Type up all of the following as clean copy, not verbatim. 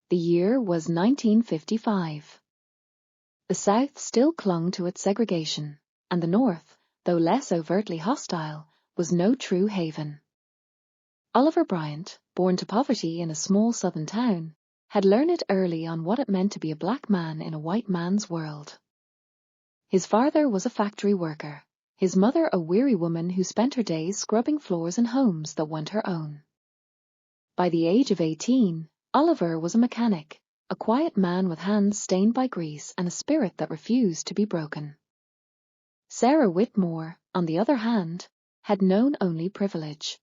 The year was 1955. The South still clung to its segregation, and the North, though less overtly hostile, was no true haven. Oliver Bryant, born to poverty in a small southern town, had learned early on what it meant to be a black man in a white man's world. His father was a factory worker, his mother a weary woman who spent her days scrubbing floors in homes that weren't her own. By the age of 18, Oliver was a mechanic, a quiet man with hands stained by grease and a spirit that refused to be broken. Sarah Whitmore, on the other hand, had known only privilege.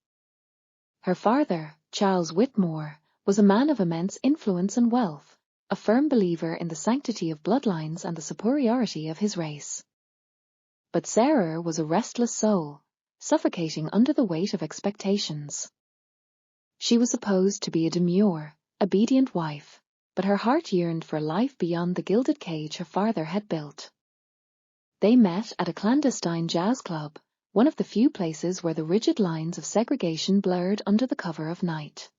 Her father, Charles Whitmore, was a man of immense influence and wealth, a firm believer in the sanctity of bloodlines and the superiority of his race. But Sarah was a restless soul, suffocating under the weight of expectations. She was supposed to be a demure, obedient wife, but her heart yearned for a life beyond the gilded cage her father had built. They met at a clandestine jazz club, one of the few places where the rigid lines of segregation blurred under the cover of night.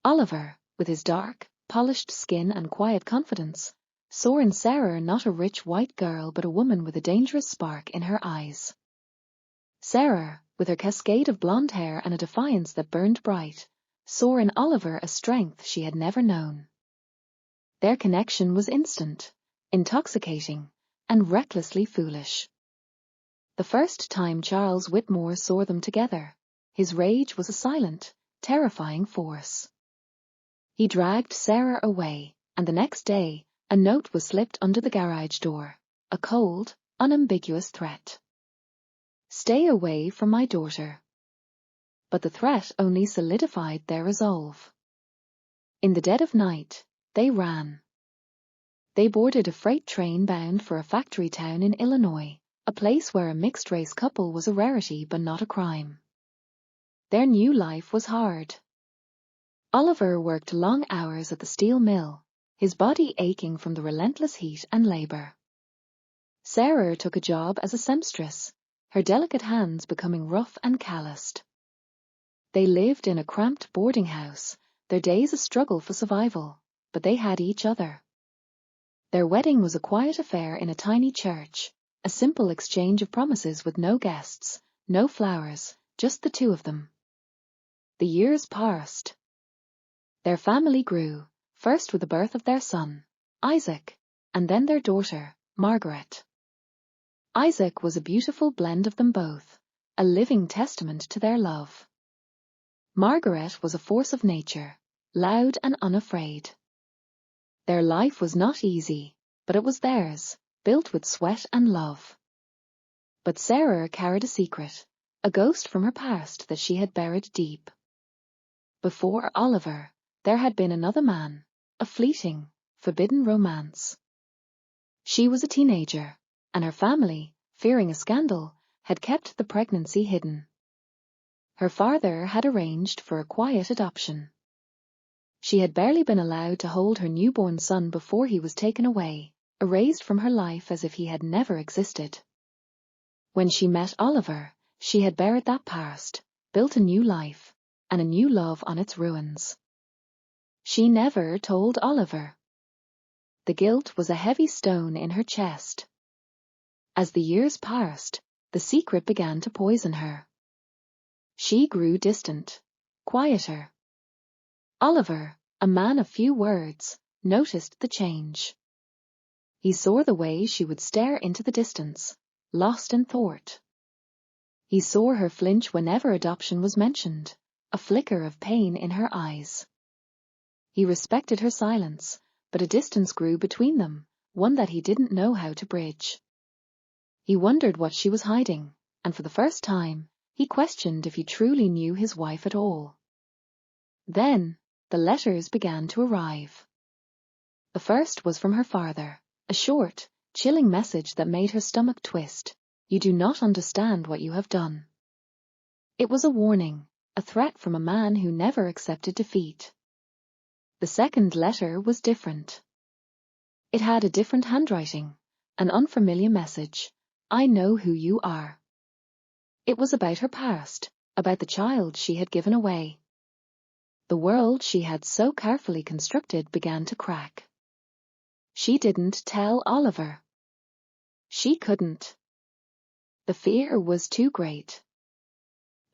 Oliver, with his dark, polished skin and quiet confidence, saw in Sarah not a rich white girl but a woman with a dangerous spark in her eyes. Sarah, with her cascade of blonde hair and a defiance that burned bright, saw in Oliver a strength she had never known. Their connection was instant, intoxicating, and recklessly foolish. The first time Charles Whitmore saw them together, his rage was a silent, terrifying force. He dragged Sarah away, and the next day, a note was slipped under the garage door, a cold, unambiguous threat. "Stay away from my daughter." But the threat only solidified their resolve. In the dead of night, they ran. They boarded a freight train bound for a factory town in Illinois, a place where a mixed-race couple was a rarity but not a crime. Their new life was hard. Oliver worked long hours at the steel mill, his body aching from the relentless heat and labor. Sarah took a job as a seamstress, her delicate hands becoming rough and calloused. They lived in a cramped boarding house, their days a struggle for survival, but they had each other. Their wedding was a quiet affair in a tiny church, a simple exchange of promises with no guests, no flowers, just the two of them. The years passed. Their family grew, first with the birth of their son, Isaac, and then their daughter, Margaret. Isaac was a beautiful blend of them both, a living testament to their love. Margaret was a force of nature, loud and unafraid. Their life was not easy, but it was theirs, built with sweat and love. But Sarah carried a secret, a ghost from her past that she had buried deep. Before Oliver, there had been another man, a fleeting, forbidden romance. She was a teenager, and her family, fearing a scandal, had kept the pregnancy hidden. Her father had arranged for a quiet adoption. She had barely been allowed to hold her newborn son before he was taken away, erased from her life as if he had never existed. When she met Oliver, she had buried that past, built a new life, and a new love on its ruins. She never told Oliver. The guilt was a heavy stone in her chest. As the years passed, the secret began to poison her. She grew distant, quieter. Oliver, a man of few words, noticed the change. He saw the way she would stare into the distance, lost in thought. He saw her flinch whenever adoption was mentioned, a flicker of pain in her eyes. He respected her silence, but a distance grew between them, one that he didn't know how to bridge. He wondered what she was hiding, and for the first time, he questioned if he truly knew his wife at all. Then, the letters began to arrive. The first was from her father, a short, chilling message that made her stomach twist. "You do not understand what you have done." It was a warning, a threat from a man who never accepted defeat. The second letter was different. It had a different handwriting, an unfamiliar message. "I know who you are." It was about her past, about the child she had given away. The world she had so carefully constructed began to crack. She didn't tell Oliver. She couldn't. The fear was too great.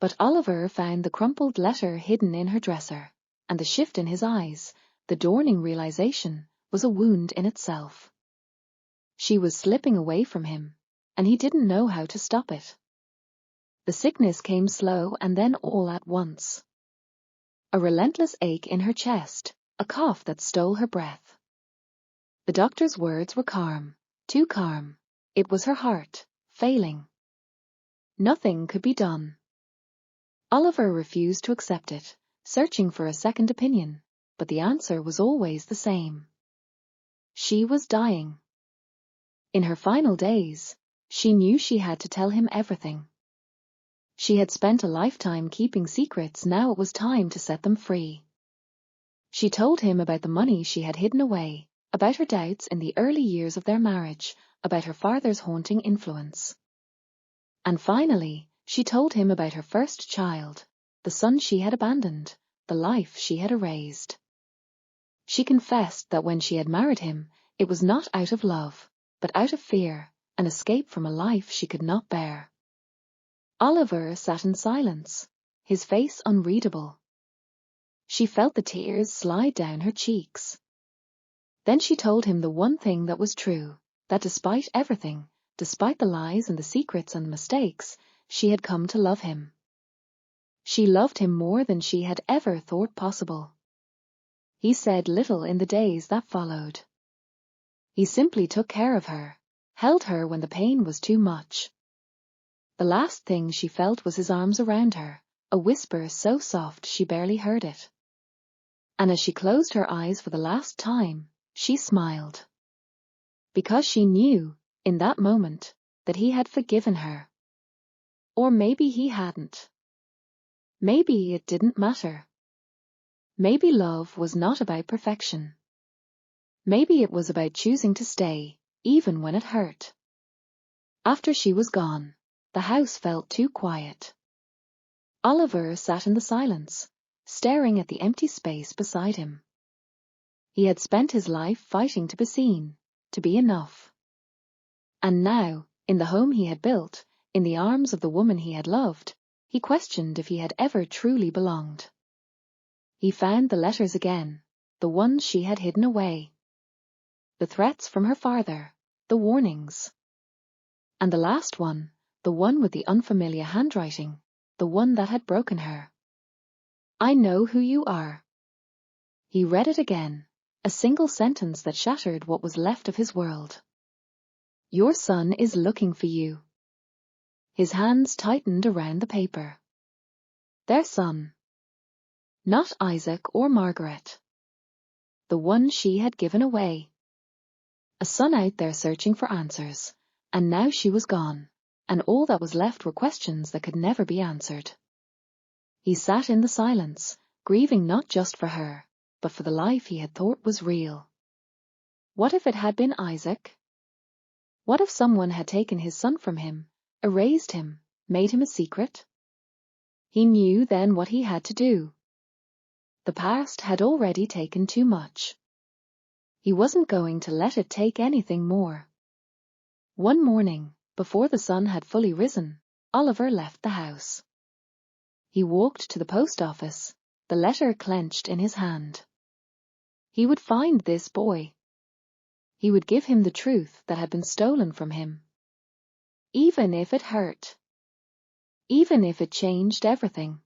But Oliver found the crumpled letter hidden in her dresser, and the shift in his eyes, the dawning realization, was a wound in itself. She was slipping away from him, and he didn't know how to stop it. The sickness came slow and then all at once. A relentless ache in her chest, a cough that stole her breath. The doctor's words were calm, too calm. It was her heart, failing. Nothing could be done. Oliver refused to accept it, searching for a second opinion, but the answer was always the same. She was dying. In her final days, she knew she had to tell him everything. She had spent a lifetime keeping secrets, now it was time to set them free. She told him about the money she had hidden away, about her doubts in the early years of their marriage, about her father's haunting influence. And finally, she told him about her first child, the son she had abandoned, the life she had erased. She confessed that when she had married him, it was not out of love, but out of fear, an escape from a life she could not bear. Oliver sat in silence, his face unreadable. She felt the tears slide down her cheeks. Then she told him the one thing that was true, that despite everything, despite the lies and the secrets and the mistakes, she had come to love him. She loved him more than she had ever thought possible. He said little in the days that followed. He simply took care of her, held her when the pain was too much. The last thing she felt was his arms around her, a whisper so soft she barely heard it. And as she closed her eyes for the last time, she smiled. Because she knew, in that moment, that he had forgiven her. Or maybe he hadn't. Maybe it didn't matter. Maybe love was not about perfection. Maybe it was about choosing to stay, even when it hurt. After she was gone, the house felt too quiet. Oliver sat in the silence, staring at the empty space beside him. He had spent his life fighting to be seen, to be enough. And now, in the home he had built, in the arms of the woman he had loved, he questioned if he had ever truly belonged. He found the letters again, the ones she had hidden away. The threats from her father, the warnings. And the last one, the one with the unfamiliar handwriting, the one that had broken her. I know who you are. He read it again, a single sentence that shattered what was left of his world. Your son is looking for you. His hands tightened around the paper. Their son. Not Isaac or Margaret. The one she had given away. A son out there searching for answers, and now she was gone, and all that was left were questions that could never be answered. He sat in the silence, grieving not just for her, but for the life he had thought was real. What if it had been Isaac? What if someone had taken his son from him, erased him, made him a secret? He knew then what he had to do. The past had already taken too much. He wasn't going to let it take anything more. One morning, before the sun had fully risen, Oliver left the house. He walked to the post office, the letter clenched in his hand. He would find this boy. He would give him the truth that had been stolen from him. Even if it hurt. Even if it changed everything.